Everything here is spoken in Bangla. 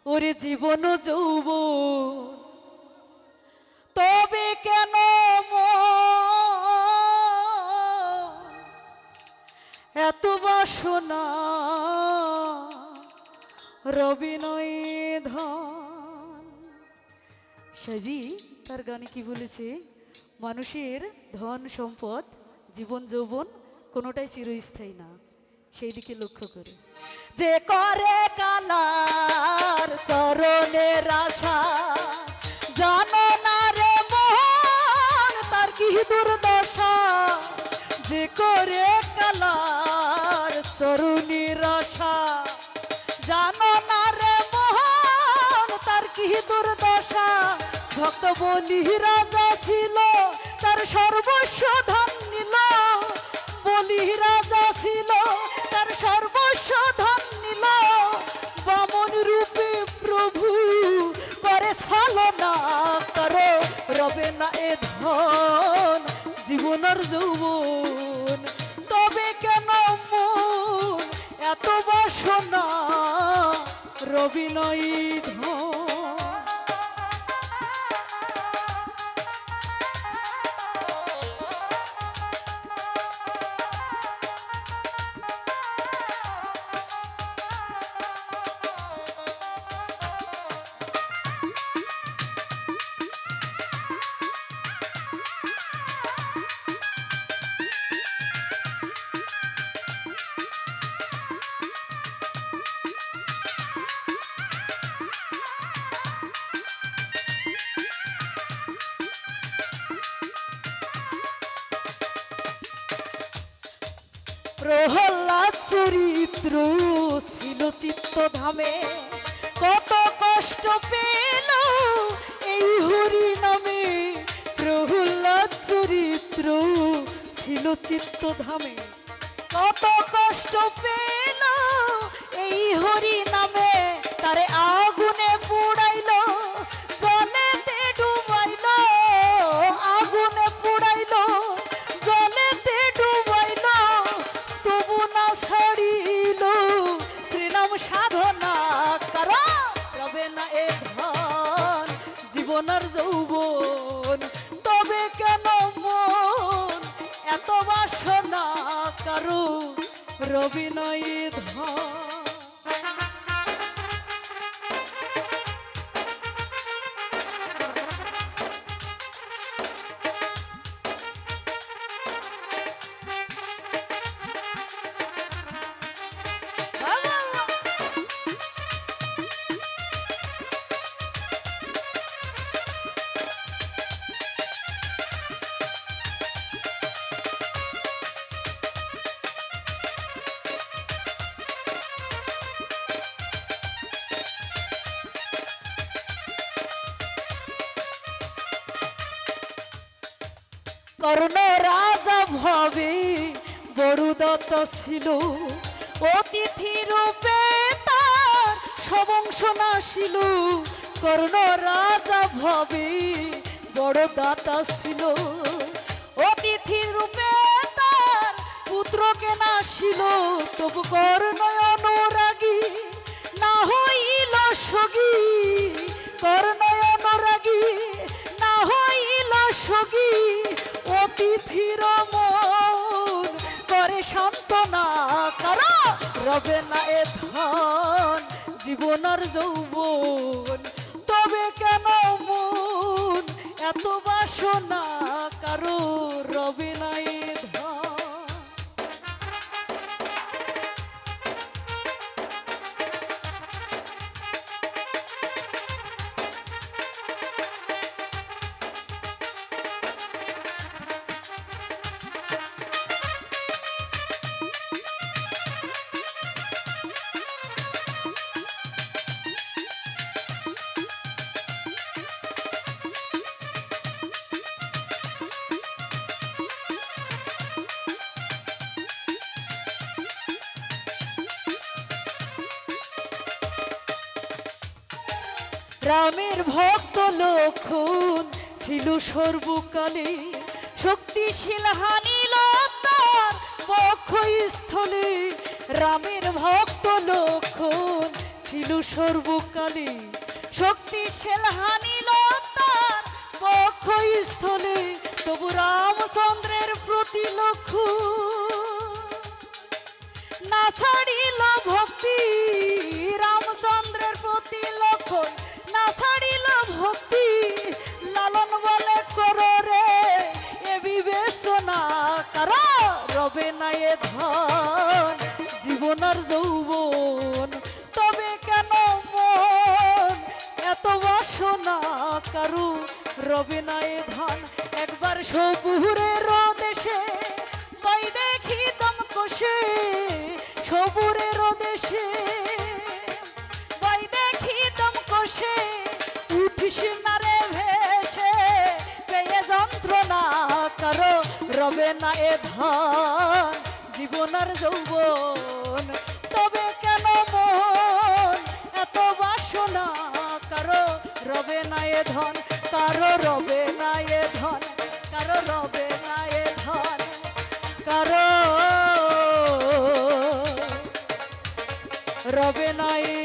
ওরে জীবন যৌবন তবে কেন এত বাসনা রবিনয় ধন। সাজি তার গানে কি বলেছে, মানুষের ধন সম্পদ জীবন যৌবন কোনোটাই চিরস্থায়ী না, সেই দিকে লক্ষ্য করে যে করে কালার চরণের আশা, জানো না রে মোহন তার কি দুর্দশা। যে করে কালার চরণের আশা, জানো না রে মোহন তার কি দুর্দশা। ভক্ত বলি রাজা ছিল তার সর্বস্ব ধন নিল, বলি রাজা ছিল তার সর্বস্ব ধন নিল। বামন রূপে প্রভু করে ছলনা করো, রবে না এ ধন জীবনের যৌবন তবে কেন মন এত বাসনা রবিনয় ধন। প্রহ্লাদ চরিত্র ছিল চিত্তধামে, কত কষ্ট পেল এই হরি নামে। প্রহ্লাদ চরিত্র ছিল চিত্তধামে, কত কষ্ট পেল এই হরি নামে। তারে আগুনে পুড়াইল জলেতে ডুবাইল, আগুনে পুড়াইল জলেতে ডুবাইল, তবু না ছাড়িল শ্রীনাম সাধনা করা। রবে না এ ধন জীবনের যৌবন তবে কেন মন এত বাসনা কারো, রবি নয় ধন। কর্ণ রাজা ভবে বড়দত্ত ছিল, অতিথি রূপে তার সবংশ নাশিল। কর্ণ রাজা ভবে বড়দাতা ছিল, অতিথি রূপে তার পুত্রকে নাশিল। তবু কর্ণ অনুরাগী না হইল সগী, কর্ণ অনুরাগী না হইল সগী। অতিথির মন করে সান্ত্বনা করা, রবে না এ ধন জীবনের যৌবন তবে কেন মন এত বাসনা কারো, রবে না এ ধন। রামের ভক্ত লক্ষণ ছিল সর্বকালে, শক্তিশীল হানিল তার বক্ষস্থলে। রামের ভক্ত লক্ষণ ছিল সর্বকালে শক্তিশাল হানিল তার বক্ষস্থলে, তবু রামচন্দ্রের প্রতি লক্ষ্য না ছাড়িল ভক্তি, রামচন্দ্রের প্রতি লক্ষ্য না ছাড়িল ভক্তি, লালন বলে করো রে এ বিবেচনা, কারো রবে না এ ধন জীবন আর যৌবন, তবে কেন মন এত বাসনা, কারু রবে না এ ধন। একবার সবুরের দেশে বই দেখি দম কষে, সবুরের দেশে বই দেখি দম কষে, উঠিস না রে ভেসে পেয়ে যন্ত্রণা, কারো রবে না এ ধন জীবন আর যৌবন, তবে কেন মন এত বাসনা, কারো রবে না এ ধন, কারো রবে না এ ধন, কারো রবে না এ ধন, কারো রবে না এ